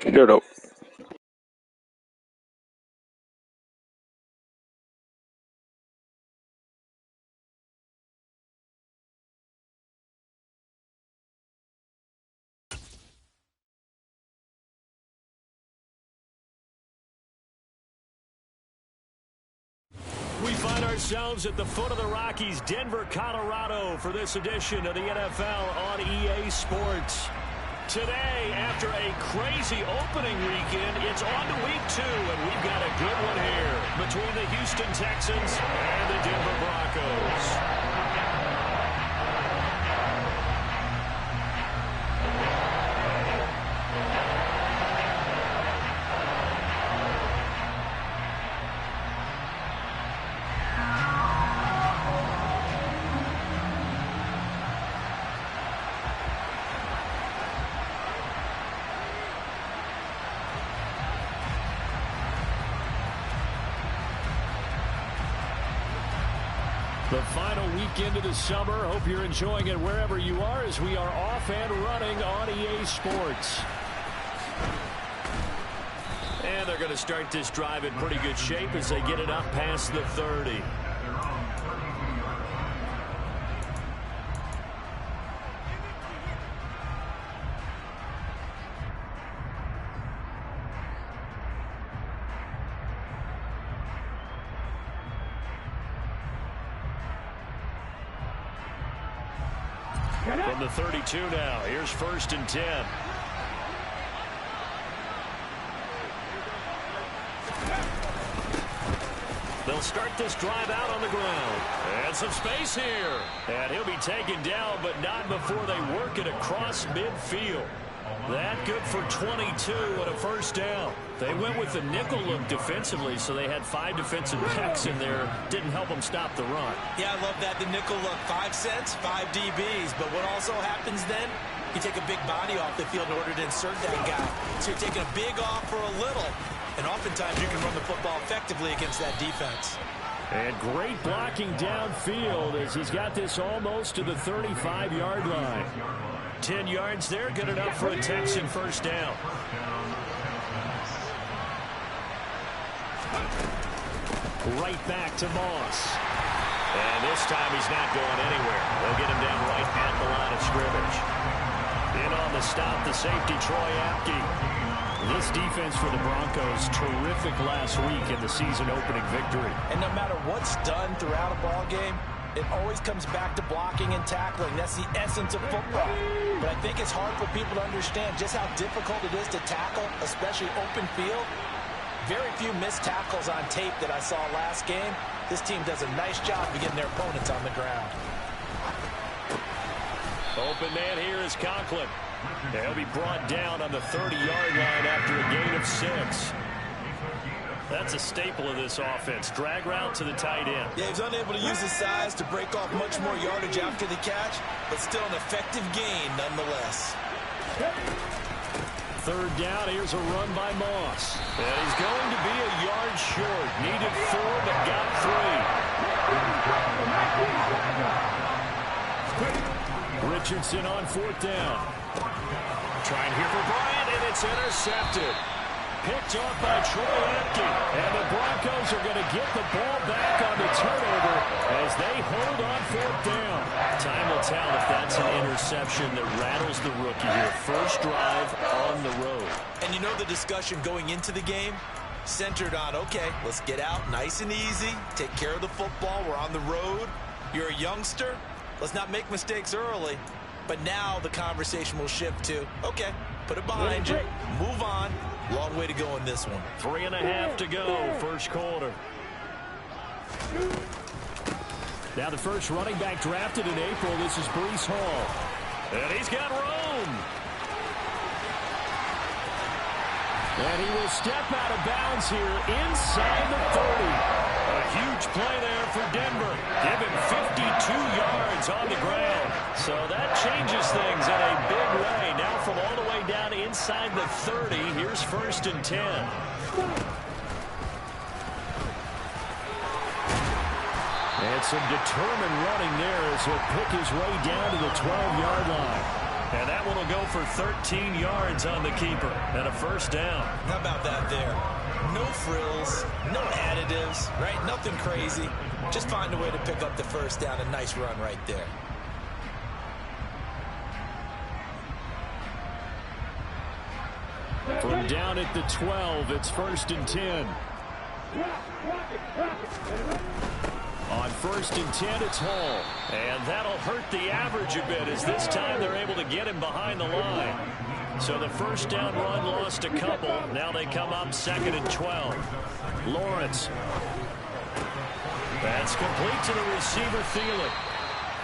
Get up. We find ourselves at the foot of the Rockies, Denver, Colorado, for this edition of the NFL on EA Sports. Today, after a crazy opening weekend, it's on to week 2, and we've got a good one here between the Houston Texans and the Denver Broncos. The final weekend of the summer. Hope you're enjoying it wherever you are as we are off and running on EA Sports. And they're going to start this drive in pretty good shape as they get it up past the 30. From the 32 now, here's 1st and 10. They'll start this drive out on the ground. And some space here. And he'll be taken down, but not before they work it across midfield. That good for 22 and a 1st down. They went with the nickel look defensively, so they had 5 defensive backs in there. Didn't help them stop the run. Yeah, I love that, the nickel look. 5 sets, 5 DBs. But what also happens then, you take a big body off the field in order to insert that guy. So you're taking a big off for a little. And oftentimes you can run the football effectively against that defense. And great blocking downfield as he's got this almost to the 35-yard line. 10 yards there, good enough for a Texan 1st down. Right back to Moss. And this time he's not going anywhere. They'll get him down right at the line of scrimmage. In on the stop, the safety, Troy Apke. This defense for the Broncos, terrific last week in the season-opening victory. And no matter what's done throughout a ball game, it always comes back to blocking and tackling. That's the essence of football. But I think it's hard for people to understand just how difficult it is to tackle, especially open field. Very few missed tackles on tape that I saw last game. This team does a nice job of getting their opponents on the ground. Open man here is Conklin. He'll be brought down on the 30-yard line after a gain of 6. That's a staple of this offense. Drag route to the tight end. Yeah, he's unable to use his size to break off much more yardage after the catch, but still an effective gain nonetheless. 3rd down, here's a run by Moss. And he's going to be a yard short. Needed 4, but got 3. Richardson on 4th down. Trying here for Bryant, and it's intercepted. Picked off by Troy Apke. And the Broncos are going to get the ball back on the turnover as they hold on 4th down. Time will tell if that's an interception that rattles the rookie here. First drive on the road. And you know the discussion going into the game? Centered on, okay, let's get out nice and easy. Take care of the football. We're on the road. You're a youngster. Let's not make mistakes early. But now the conversation will shift to, okay, put it behind you. Move on. Long way to go in this one. 3.5 to go, first quarter. Now the first running back drafted in April. This is Breece Hall. And he's got room. And he will step out of bounds here inside the 30. A huge play there for Denver. Give him 52 yards on the ground. So that changes things in a big way. Now from all the way down inside the 30, here's 1st and 10. And some determined running there as he'll pick his way down to the 12-yard line. And that one will go for 13 yards on the keeper and a first down. How about that there? No frills, no additives, right? Nothing crazy. Just find a way to pick up the first down. A nice run right there. From down at the 12, it's 1st and 10. On 1st and 10, it's Hall. And that'll hurt the average a bit, as this time they're able to get him behind the line. So the first down run lost a couple. Now they come up 2nd and 12. Lawrence. That's complete to the receiver, Thielen.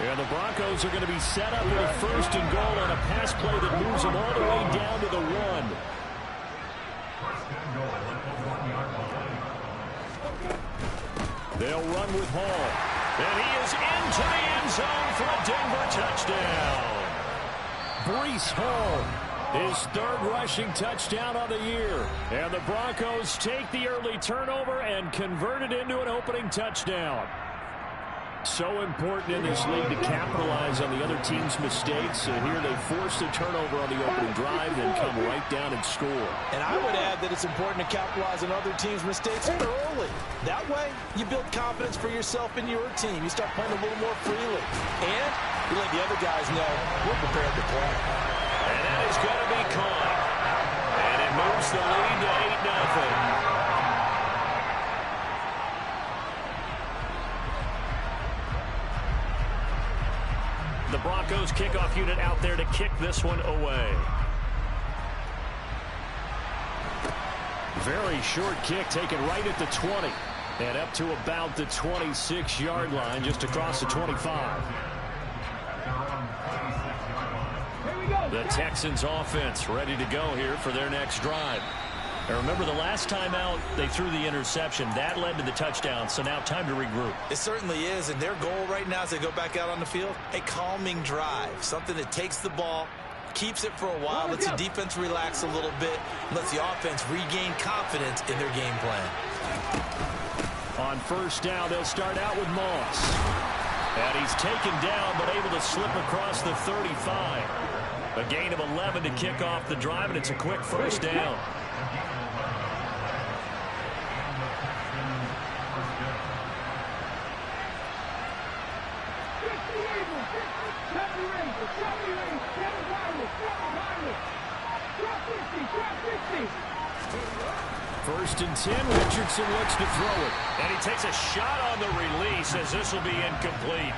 And the Broncos are going to be set up with a 1st and goal on a pass play that moves them all the way down to the 1. They'll run with Hall. And he is into the end zone for a Denver touchdown. Breece Hall, his 3rd rushing touchdown of the year. And the Broncos take the early turnover and convert it into an opening touchdown. So important in this league to capitalize on the other team's mistakes. And here they force the turnover on the opening drive, then come right down and score. And I would add that it's important to capitalize on other teams' mistakes early. That way, you build confidence for yourself and your team. You start playing a little more freely. And you let the other guys know we're prepared to play. And that is going to be caught. And it moves the lead to 8-0. The Broncos kickoff unit out there to kick this one away. Very short kick taken right at the 20. And up to about the 26-yard line, just across the 25. The Texans offense ready to go here for their next drive. And remember, the last time out, they threw the interception. That led to the touchdown, so now time to regroup. It certainly is, and their goal right now as they go back out on the field, a calming drive, something that takes the ball, keeps it for a while, lets the defense relax a little bit, and lets the offense regain confidence in their game plan. On 1st down, they'll start out with Moss. And he's taken down, but able to slip across the 35. A gain of 11 to kick off the drive, and it's a quick 1st down. First and 10, Richardson looks to throw it. And he takes a shot on the release as this will be incomplete.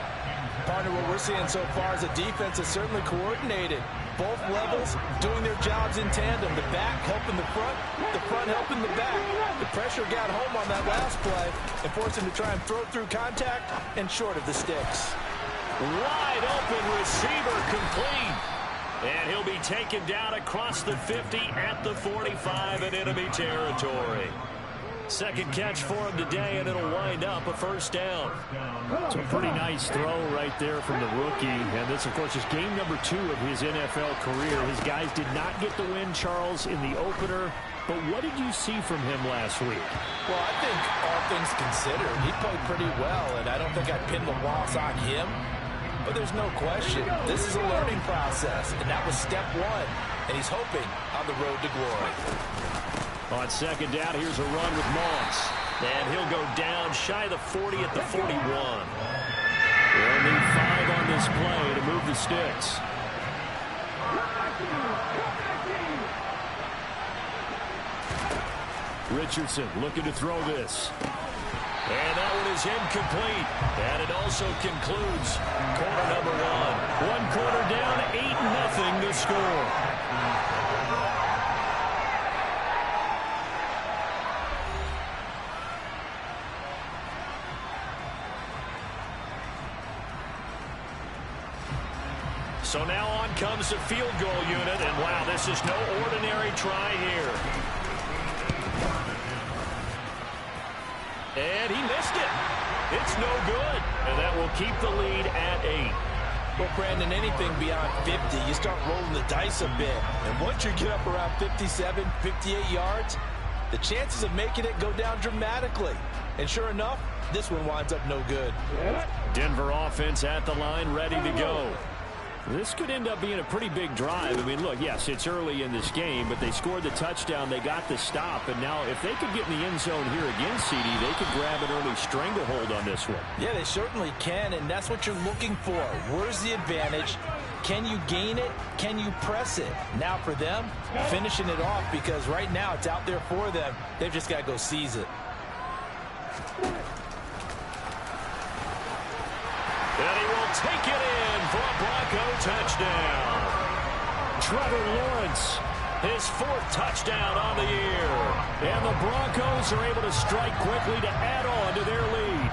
Partner, what we're seeing so far is a defense that's certainly coordinated. Both levels doing their jobs in tandem. The back helping the front helping the back. The pressure got home on that last play and forced him to try and throw through contact and short of the sticks. Wide open receiver complete. And he'll be taken down across the 50 at the 45 in enemy territory. Second catch for him today, and it'll wind up a 1st down. So a pretty nice throw right there from the rookie. And this, of course, is game number 2 of his NFL career. His guys did not get the win, Charles, in the opener. But what did you see from him last week? Well, I think all things considered, he played pretty well, and I don't think I'd pin the loss on him. But there's no question, this is a learning process, and that was step 1. And he's hoping on the road to glory. On 2nd down, here's a run with Moss. And he'll go down shy of the 40 at the 41. They'll need 5 on this play to move the sticks. Richardson looking to throw this. And that one is incomplete. And it also concludes quarter number 1. One quarter down, 8-0 to score. So now on comes the field goal unit. And wow, this is no ordinary try here. And he missed it. It's no good. And that will keep the lead at 8. Well, Brandon, anything beyond 50, you start rolling the dice a bit. And once you get up around 57, 58 yards, the chances of making it go down dramatically. And sure enough, this one winds up no good. Denver offense at the line, ready to go. This could end up being a pretty big drive. I mean, look, yes, it's early in this game, but they scored the touchdown. They got the stop. And now if they could get in the end zone here again, CD, they could grab an early stranglehold on this one. Yeah, they certainly can, and that's what you're looking for. Where's the advantage? Can you gain it? Can you press it? Now for them, finishing it off, because right now it's out there for them. They've just got to go seize it. And he will take it in for a Bronco touchdown. Trevor Lawrence, his 4th touchdown on the year. And the Broncos are able to strike quickly to add on to their lead.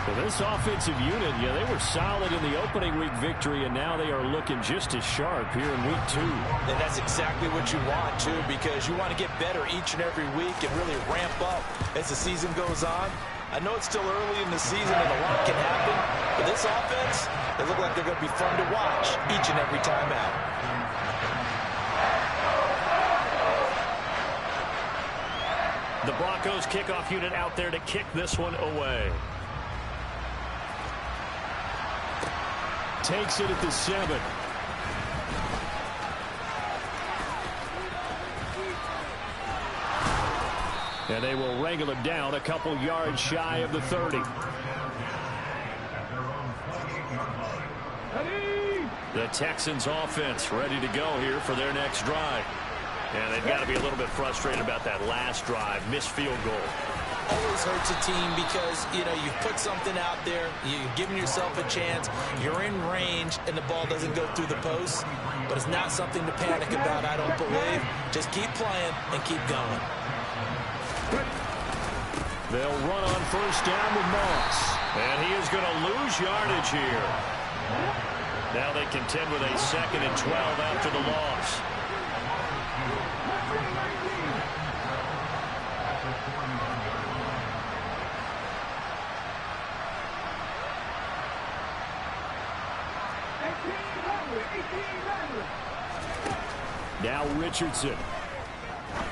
So this offensive unit, yeah, they were solid in the opening week victory, and now they are looking just as sharp here in week 2. And that's exactly what you want, too, because you want to get better each and every week and really ramp up as the season goes on. I know it's still early in the season and a lot can happen, but this offense, they look like they're going to be fun to watch each and every time out. The Broncos kickoff unit out there to kick this one away. Takes it at the 7. And they will wrangle him down a couple yards shy of the 30. The Texans offense ready to go here for their next drive. And they've got to be a little bit frustrated about that last drive, missed field goal. Always hurts a team because, you know, you put something out there, you're giving yourself a chance, you're in range, and the ball doesn't go through the post. But it's not something to panic about, I don't believe. Just keep playing and keep going. They'll run on first down with Moss. And he is going to lose yardage here. Now they contend with a 2nd and 12 after the loss. Now Richardson.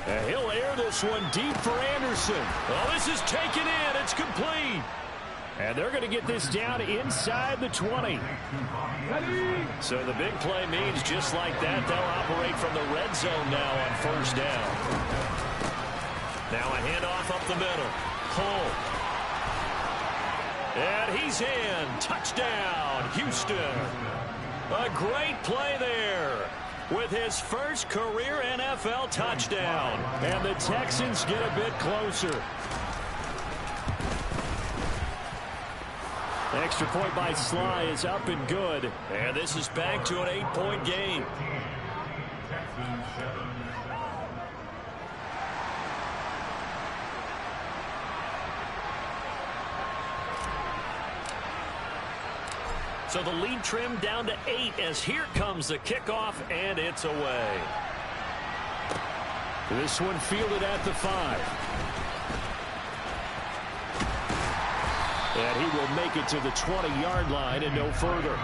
And he'll air this one deep for Anderson. Oh, this is taken in. It's complete. And they're going to get this down inside the 20. So the big play means just like that, they'll operate from the red zone now on first down. Now a handoff up the middle. Hull. And he's in. Touchdown, Houston. A great play there with his first career NFL touchdown. And the Texans get a bit closer. Extra point by Sly is up and good. And this is back to an 8-point game. So the lead trimmed down to 8 as here comes the kickoff, and it's away. This one fielded at the 5. And he will make it to the 20-yard line and no further.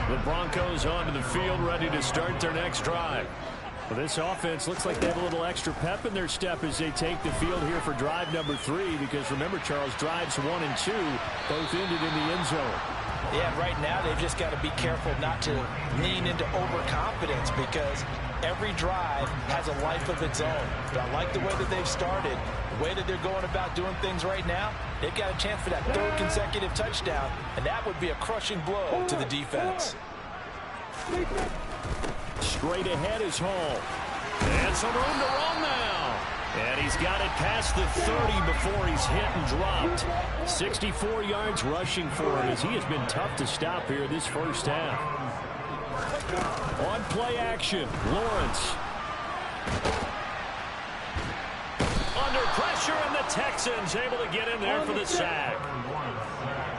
The Broncos onto the field, ready to start their next drive. Well, this offense looks like they have a little extra pep in their step as they take the field here for drive number 3. Because remember, Charles, drives 1 and 2 both ended in the end zone. Yeah, right now they've just got to be careful not to lean into overconfidence because every drive has a life of its own. But I like the way that they've started, the way that they're going about doing things right now. They've got a chance for that 3rd consecutive touchdown, and that would be a crushing blow to the defense. Straight ahead is Hall. And some room to run now. And he's got it past the 30 before he's hit and dropped. 64 yards rushing for him as he has been tough to stop here this first half. On play action, Lawrence. Under pressure, and the Texans able to get in there for the sack.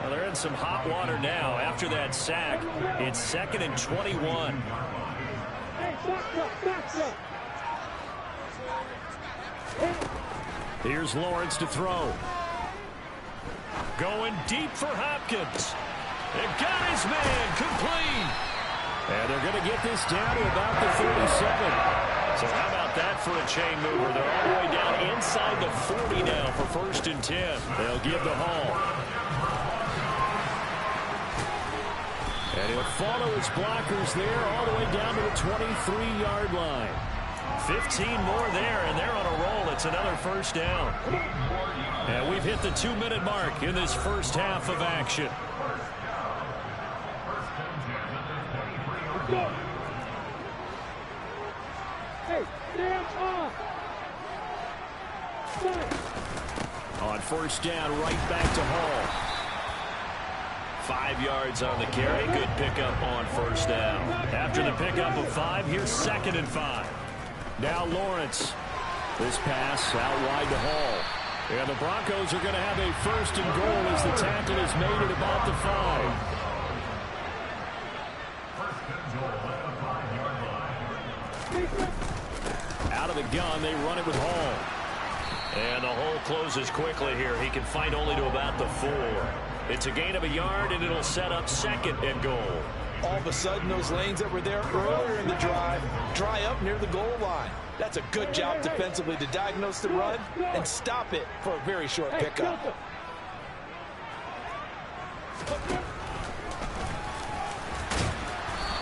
Well, they're in some hot water now. After that sack, it's 2nd and 21. Here's Lawrence to throw. Going deep for Hopkins. They got his man complete. And they're going to get this down to about the 37. So how about that for a chain mover? They're all the way down inside the 40 now for 1st and 10. They'll give the Hall. he'll follow his blockers there all the way down to the 23-yard line. 15 more there, and they're on a roll. It's another first down. And we've hit the 2-minute mark in this first half of action. Hey, stand off. On first down, right back to Hall. 5 yards on the carry. Good pickup on first down. After the pickup of 5, here's 2nd and 5. Now Lawrence. This pass out wide to Hall. And the Broncos are going to have a 1st and goal as the tackle is made at about the 5. Out of the gun, they run it with Hall. And the hole closes quickly here. He can find only to about the 4. It's a gain of a yard, and it'll set up 2nd and goal. All of a sudden, those lanes that were there earlier in the drive dry up near the goal line. That's a good job defensively to diagnose the run and stop it for a very short pickup.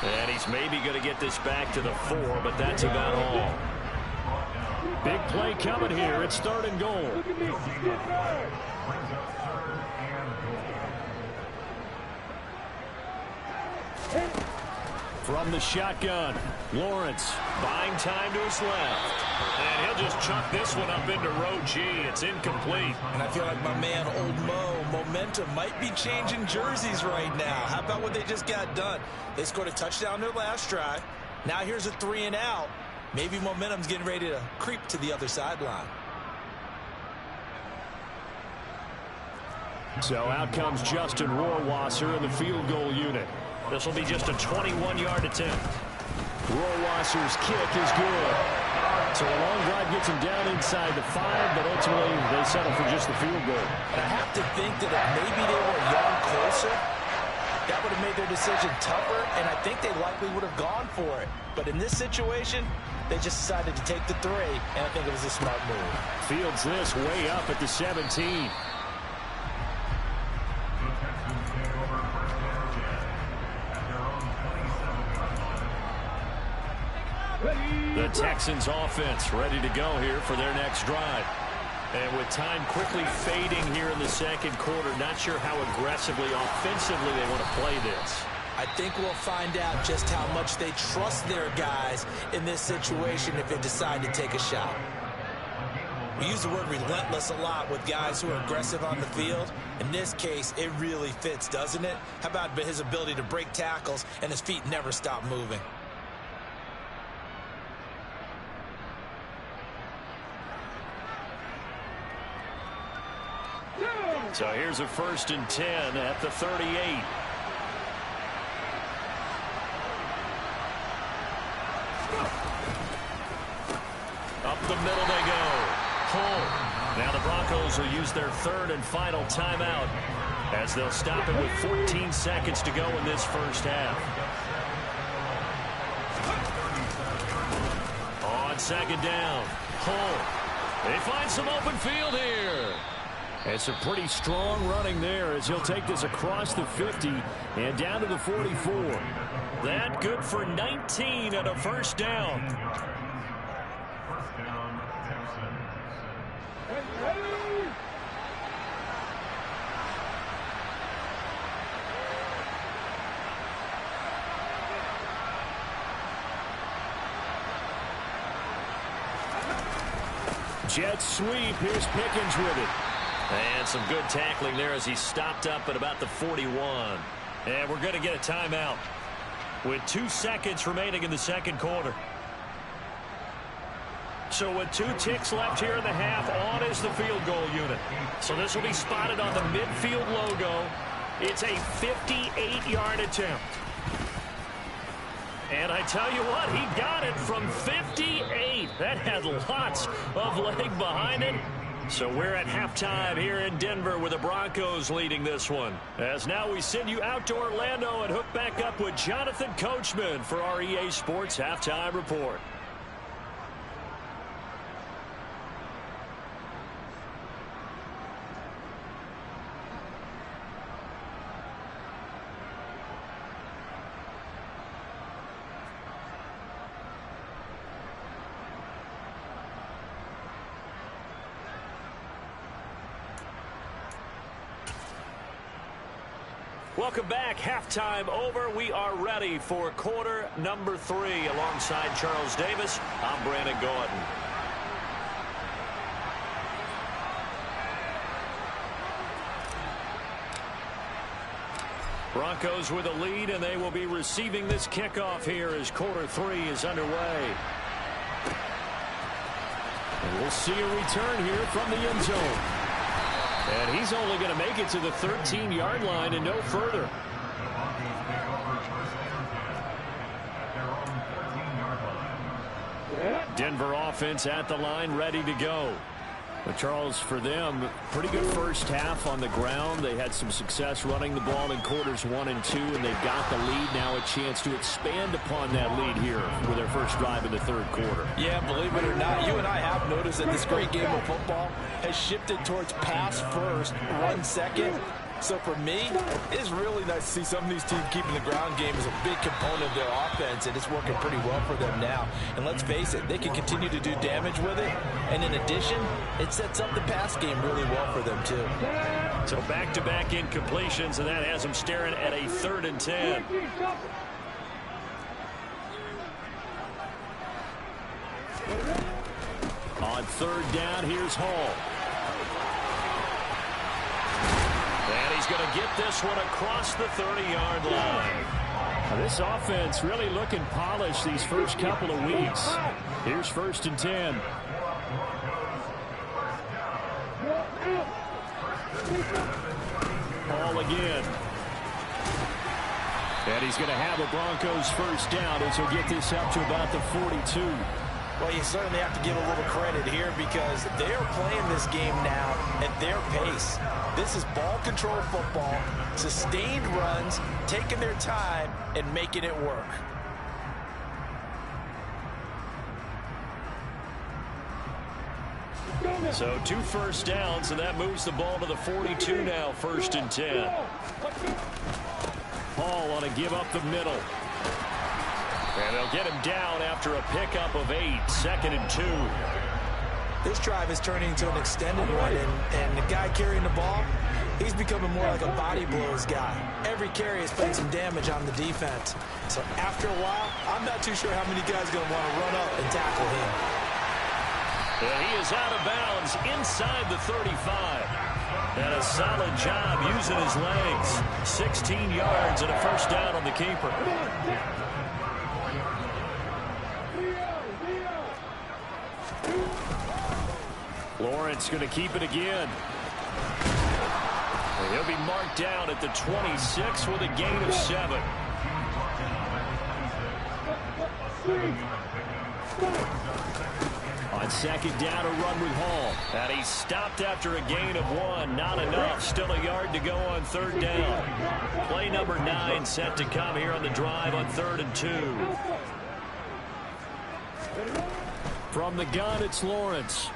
And he's maybe going to get this back to the 4, but that's about all. Big play coming here. It's 3rd and goal. From the shotgun, Lawrence buying time to his left. And he'll just chuck this one up into row G. It's incomplete. And I feel like my man, Old Mo, momentum might be changing jerseys right now. How about what they just got done? They scored a touchdown their last drive. Now here's a 3 and out. Maybe momentum's getting ready to creep to the other sideline. So out comes Justin Rohrwasser in the field goal unit. This will be just a 21-yard attempt. Rohrwasser's kick is good. So a long drive gets him down inside the 5, but ultimately they settle for just the field goal. And I have to think that if maybe they were a yard closer, that would have made their decision tougher, and I think they likely would have gone for it. But in this situation, they just decided to take the 3, and I think it was a smart move. Fields this way up at the 17. The Texans offense ready to go here for their next drive. And with time quickly fading here in the second quarter, not sure how aggressively, offensively they want to play this. I think we'll find out just how much they trust their guys in this situation if they decide to take a shot. We use the word relentless a lot with guys who are aggressive on the field. In this case, it really fits, doesn't it? How about his ability to break tackles and his feet never stop moving? So here's a 1st and 10 at the 38. Up the middle they go. Home. Now the Broncos will use their 3rd and final timeout as they'll stop it with 14 seconds to go in this first half. On 2nd down. Home. They find some open field here. It's a pretty strong running there as he'll take this across the 50 and down to the 44. That good for 19 and a first down. Jet sweep. Here's Pickens with it. And some good tackling there as he stopped up at about the 41. And we're going to get a timeout with 2 seconds remaining in the second quarter. So with 2 ticks left here in the half, on is the field goal unit. So this will be spotted on the midfield logo. It's a 58-yard attempt. And I tell you what, he got it from 58. That had lots of leg behind it. So we're at halftime here in Denver with the Broncos leading this one. As now we send you out to Orlando and hook back up with Jonathan Coachman for our EA Sports Halftime Report. Welcome back. Halftime over. We are ready for quarter number 3. Alongside Charles Davis, I'm Brandon Gaudin. Broncos with a lead, and they will be receiving this kickoff here as quarter 3 is underway. And we'll see a return here from the end zone. And he's only going to make it to the 13-yard line and no further. Denver offense at the line, ready to go. But Charles, for them, pretty good first half on the ground. They had some success running the ball in quarters 1 and 2, and they've got the lead. Now a chance to expand upon that lead here with their first drive in the third quarter. Yeah, believe it or not, you and I have noticed that this great game of football has shifted towards pass first, run second. So for me, it's really nice to see some of these teams keeping the ground game as a big component of their offense, and it's working pretty well for them now. And let's face it, they can continue to do damage with it. And in addition, it sets up the pass game really well for them, too. So back-to-back incompletions, and that has them staring at a 3rd and 10. On 3rd down, here's Hall. And he's going to get this one across the 30-yard line. Now, this offense really looking polished these first couple of weeks. Here's 1st and 10. Ball again. And he's going to have a Broncos first down as he'll get this up to about the 42. Well, you certainly have to give a little credit here because they are playing this game now at their pace. This is ball control football, sustained runs, taking their time, and making it work. So 2 first downs, and that moves the ball to the 42 now, 1st and 10. Hall on a give up the middle. And they'll get him down after a pickup of 8, 2nd and 2. This drive is turning into an extended one, and the guy carrying the ball, he's becoming more like a body blows guy. Every carry is putting some damage on the defense. So after a while, I'm not too sure how many guys are going to want to run up and tackle him. And he is out of bounds inside the 35. And a solid job using his legs. 16 yards and a first down on the keeper. Lawrence going to keep it again. And he'll be marked down at the 26 with a gain of 7. On 2nd down, a run with Hall. And he stopped after a gain of 1. Not enough. Still a yard to go on 3rd down. Play number 9 set to come here on the drive on 3rd and 2. From the gun, it's Lawrence.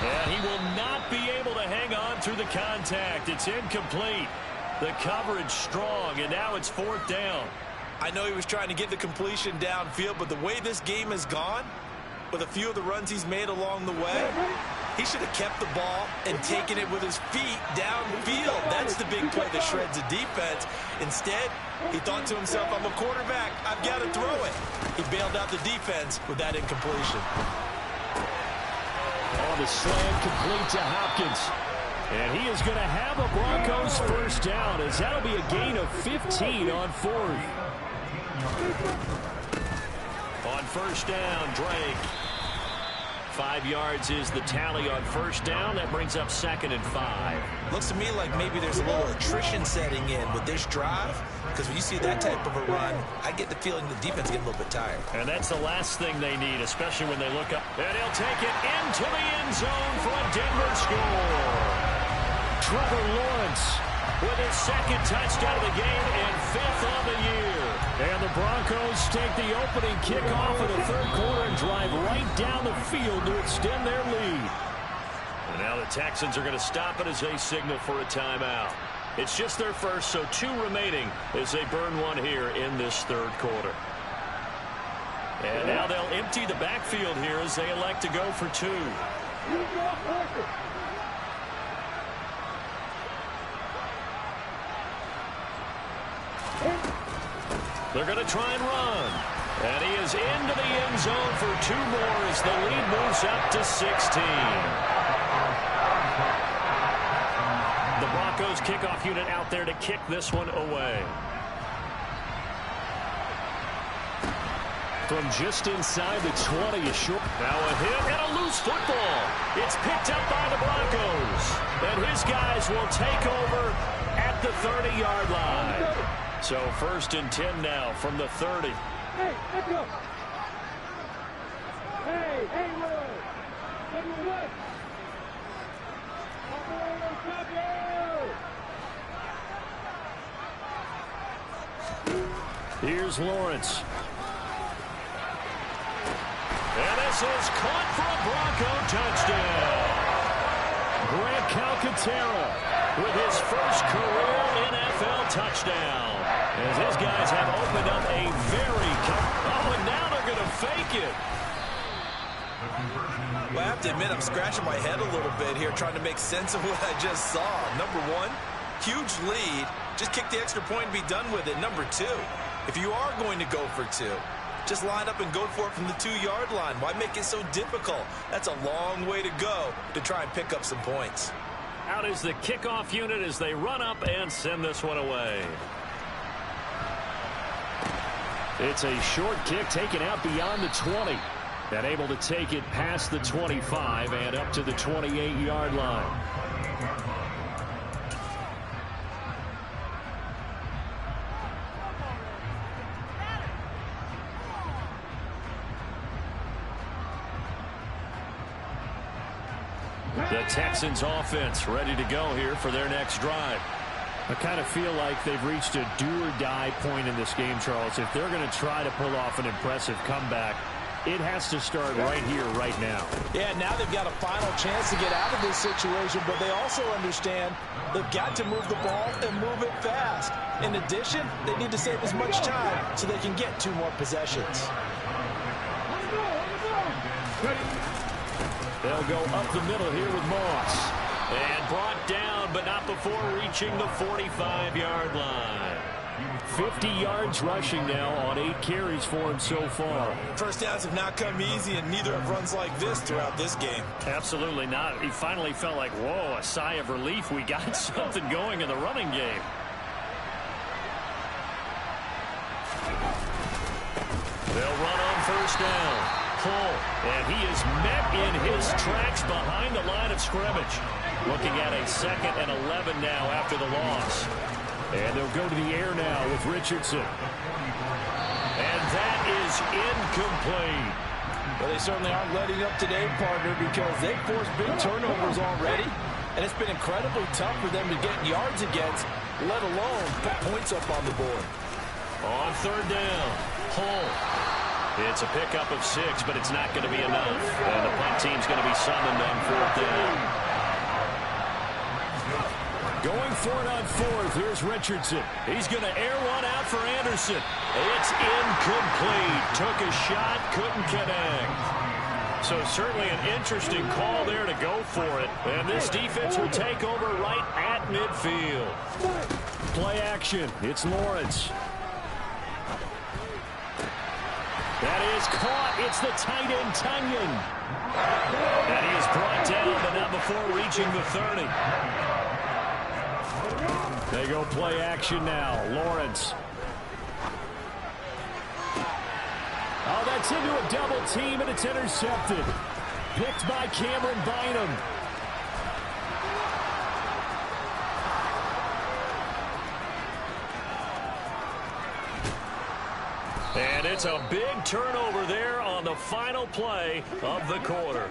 And he will not be able to hang on through the contact. It's incomplete. The coverage strong, and now it's 4th down. I know he was trying to get the completion downfield, but the way this game has gone, with a few of the runs he's made along the way, he should have kept the ball and taken it with his feet downfield. That's the big play that shreds the defense. Instead, he thought to himself, I'm a quarterback. I've got to throw it. He bailed out the defense with that incompletion. On the slant, complete to Hopkins. And he is going to have a Broncos first down, as that'll be a gain of 15 on 4th. On 1st down, Drake. 5 yards is the tally on 1st down. That brings up 2nd and 5. Looks to me like maybe there's a little attrition setting in with this drive, because when you see that type of a run, I get the feeling the defense getting a little bit tired. And that's the last thing they need, especially when they look up. And he'll take it into the end zone for a Denver score. Trevor Lawrence with his 2nd touchdown of the game and 5th on the year. And the Broncos take the opening kickoff of the 3rd quarter and drive right down the field to extend their lead. And now the Texans are going to stop it as they signal for a timeout. It's just their first, so 2 remaining as they burn 1 here in this 3rd quarter. And now they'll empty the backfield here as they elect to go for 2. They're going to try and run. And he is into the end zone for 2 more as the lead moves up to 16. The Broncos kickoff unit out there to kick this one away. From just inside the 20, a short. Now a hit and a loose football. It's picked up by the Broncos. And his guys will take over at the 30-yard line. So 1st and 10 now from the 30. Hey, let's go. Hey, Will. What? Here's Lawrence. And this is caught for a Bronco touchdown. Grant Calcaterra with his first career NFL touchdown. As his guys have opened up a very... Oh, and now they're going to fake it. Well, I have to admit, I'm scratching my head a little bit here trying to make sense of what I just saw. Number one, huge lead. Just kick the extra point and be done with it. Number two, if you are going to go for 2, just line up and go for it from the 2-yard line. Why make it so difficult? That's a long way to go to try and pick up some points. Out is the kickoff unit as they run up and send this one away. It's a short kick taken out beyond the 20. And able to take it past the 25 and up to the 28-yard line. The Texans offense ready to go here for their next drive. I kind of feel like they've reached a do-or-die point in this game, Charles. If they're going to try to pull off an impressive comeback, it has to start right here, right now. Yeah, now they've got a final chance to get out of this situation, but they also understand they've got to move the ball and move it fast. In addition, they need to save as much time so they can get 2 more possessions. They'll go up the middle here with Moss. And brought down, but not before reaching the 45-yard line. 50 yards rushing now on 8 carries for him so far. First downs have not come easy, and neither have runs like this throughout this game. Absolutely not. He finally felt like, whoa, a sigh of relief. We got something going in the running game. They'll run on 1st down. Pull, and he is met in his tracks behind the line of scrimmage. Looking at a 2nd and 11 now after the loss. And they'll go to the air now with Richardson. And that is incomplete. Well, they certainly aren't letting up today, partner, because they've forced big turnovers already. And it's been incredibly tough for them to get yards against, let alone put points up on the board. On 3rd down, Hull. It's a pickup of 6, but it's not going to be enough. And the punt team's going to be summoned on 4th down. Going for it on 4th. Here's Richardson. He's going to air one out for Anderson. It's incomplete. Took a shot, couldn't connect. So certainly an interesting call there to go for it. And this defense will take over right at midfield. Play action. It's Lawrence. That is caught. It's the tight end, Tunyon. And he is brought down, but not before reaching the 30. They go play action now. Lawrence. Oh, that's into a double team, and it's intercepted. Picked by Cameron Bynum. And it's a big turnover there on the final play of the quarter.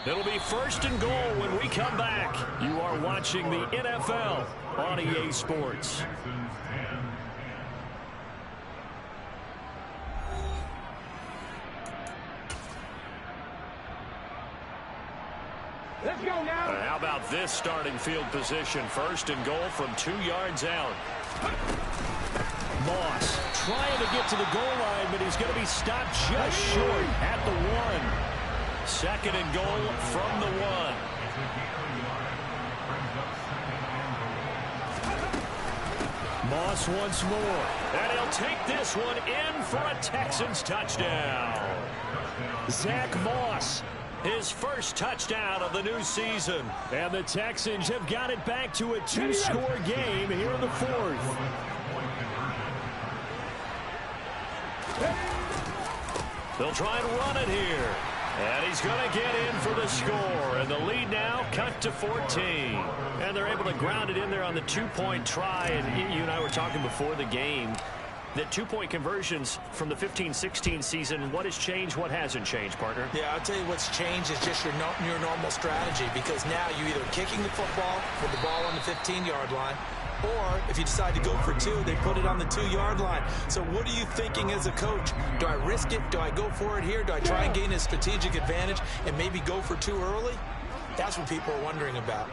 It'll be 1st and goal when we come back. You are watching the NFL on EA Sports. Let's go now. How about this starting field position? 1st and goal from 2 yards out. Moss trying to get to the goal line, but he's going to be stopped just short at the 1. 2nd and goal from the 1. Moss once more, and he'll take this one in for a Texans touchdown. Zach Moss, his first touchdown of the new season. And the Texans have got it back to a 2-score game here in the 4th. They'll try and run it here. And he's going to get in for the score. And the lead now cut to 14. And they're able to ground it in there on the 2-point try. And you and I were talking before the game that 2-point conversions from the 15-16 season, what has changed, what hasn't changed, partner? Yeah, I'll tell you what's changed is just your normal strategy, because now you're either kicking the football with the ball on the 15-yard line, or if you decide to go for 2, they put it on the 2-yard line. So what are you thinking as a coach? Do I risk it? Do I go for it here? Do I try and gain a strategic advantage and maybe go for 2 early? That's what people are wondering about.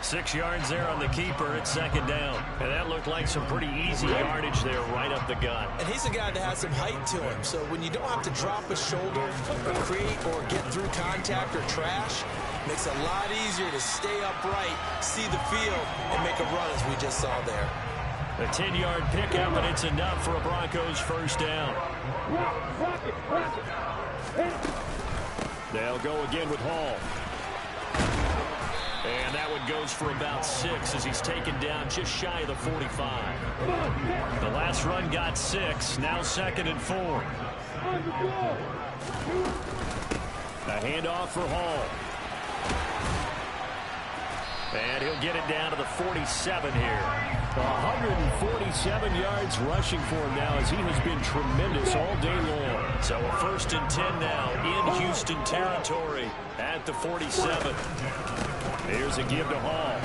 6 yards there on the keeper at 2nd down. And that looked like some pretty easy yardage there right up the gut. And he's a guy that has some height to him. So when you don't have to drop a shoulder or create or get through contact or trash, it makes it a lot easier to stay upright, see the field, and make a run as we just saw there. A 10-yard pickup, and it's enough for a Broncos first down. They'll go again with Hall. And that one goes for about 6 as he's taken down just shy of the 45. The last run got 6, now 2nd and 4. A handoff for Hall. And he'll get it down to the 47 here. 147 yards rushing for him now as he has been tremendous all day long. So a 1st and 10 now in Houston territory at the 47. Here's a give to Hall.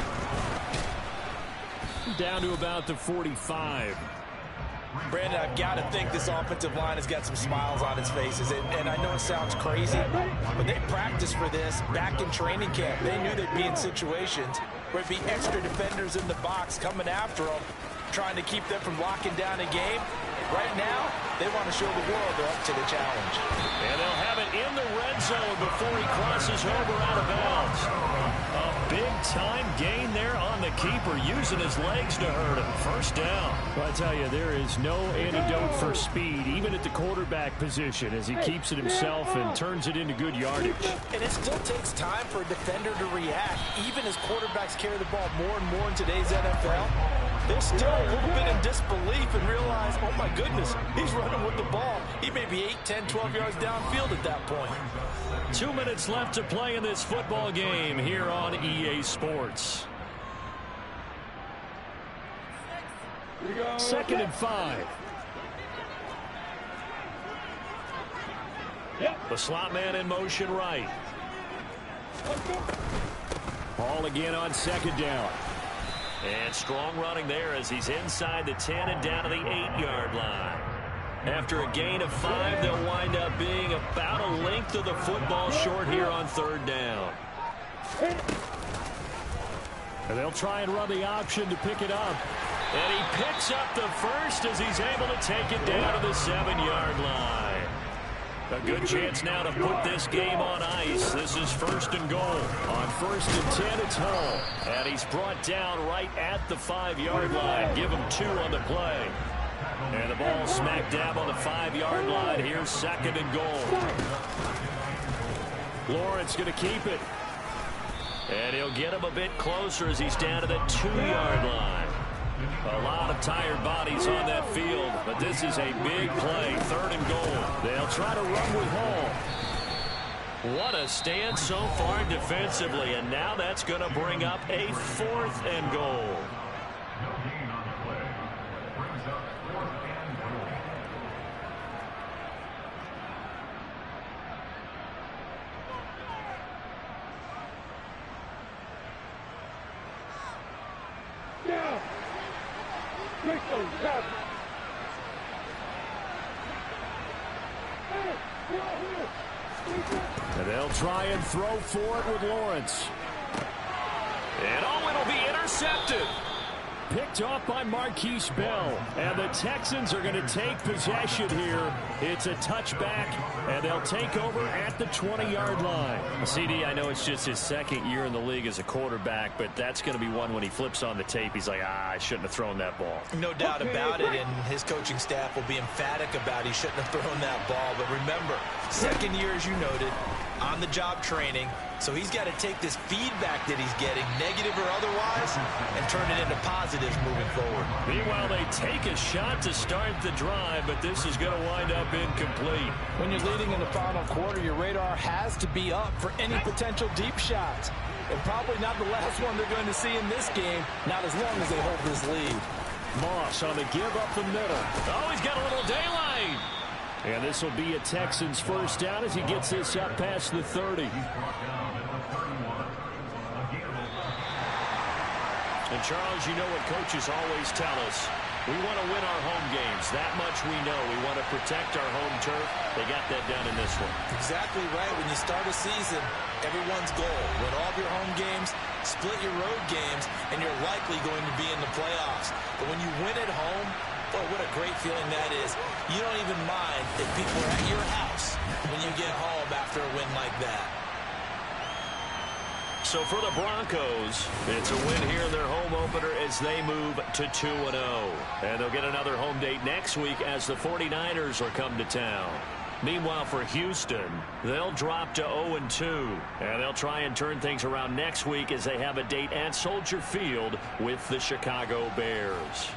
Down to about the 45. Brandon, I've got to think this offensive line has got some smiles on its faces. And I know it sounds crazy, but they practiced for this back in training camp. They knew they'd be in situations where it'd be extra defenders in the box coming after them, trying to keep them from locking down a game. Right now, they want to show the world they're up to the challenge. And they'll have it in the red zone before he crosses over out of bounds. A big-time gain there on the keeper, using his legs to hurt him. First down. Well, I tell you, there is no antidote for speed, even at the quarterback position, as he keeps it himself and turns it into good yardage. And it still takes time for a defender to react, even as quarterbacks carry the ball more and more in today's NFL. They're still a little bit in disbelief and realize, oh my goodness, he's running with the ball. He may be 8, 10, 12 yards downfield at that point. 2 minutes left to play in this football game here on EA Sports. 2nd and 5. The slot man in motion right. Ball again on 2nd down. And strong running there as he's inside the 10 and down to the 8-yard line. After a gain of 5, they'll wind up being about a length of the football short here on 3rd down. And they'll try and run the option to pick it up. And he picks up the first as he's able to take it down to the 7-yard line. A good chance now to put this game on ice. This is 1st and goal. On 1st and 10, it's Hall. And he's brought down right at the 5-yard line. Give him 2 on the play. And the ball smack dab on the 5-yard line. Here's 2nd and goal. Lawrence going to keep it. And he'll get him a bit closer as he's down to the 2-yard line. A lot of tired bodies on that field, but this is a big play. 3rd and goal. They'll try to run with Hall. What a stand so far defensively, and now that's going to bring up a 4th and goal. And they'll try and throw for it with Lawrence. And oh, it'll be intercepted. Picked off by Marquise Bell. And the Texans are going to take possession here. It's a touchback, and they'll take over at the 20-yard line. CD, I know it's just his second year in the league as a quarterback, but that's going to be one when he flips on the tape. He's like, I shouldn't have thrown that ball. No doubt about it, and his coaching staff will be emphatic about he shouldn't have thrown that ball. But remember, second year, as you noted, on-the-job training. So he's got to take this feedback that he's getting, negative or otherwise, and turn it into positives moving forward. Meanwhile, they take a shot to start the drive, but this is going to wind up incomplete. When you're leading in the final quarter, your radar has to be up for any potential deep shots. And probably not the last one they're going to see in this game, not as long as they hold this lead. Moss on the give up the middle. Oh, he's got a little daylight. And this will be a Texans first down as he gets this up past the 30. And, Charles, you know what coaches always tell us. We want to win our home games. That much we know. We want to protect our home turf. They got that done in this one. Exactly right. When you start a season, everyone's goal, win all of your home games, split your road games, and you're likely going to be in the playoffs. But when you win at home, boy, what a great feeling that is. You don't even mind if people are at your house when you get home after a win like that. So for the Broncos, it's a win here in their home opener as they move to 2-0. And they'll get another home date next week as the 49ers will come to town. Meanwhile, for Houston, they'll drop to 0-2. And they'll try and turn things around next week as they have a date at Soldier Field with the Chicago Bears.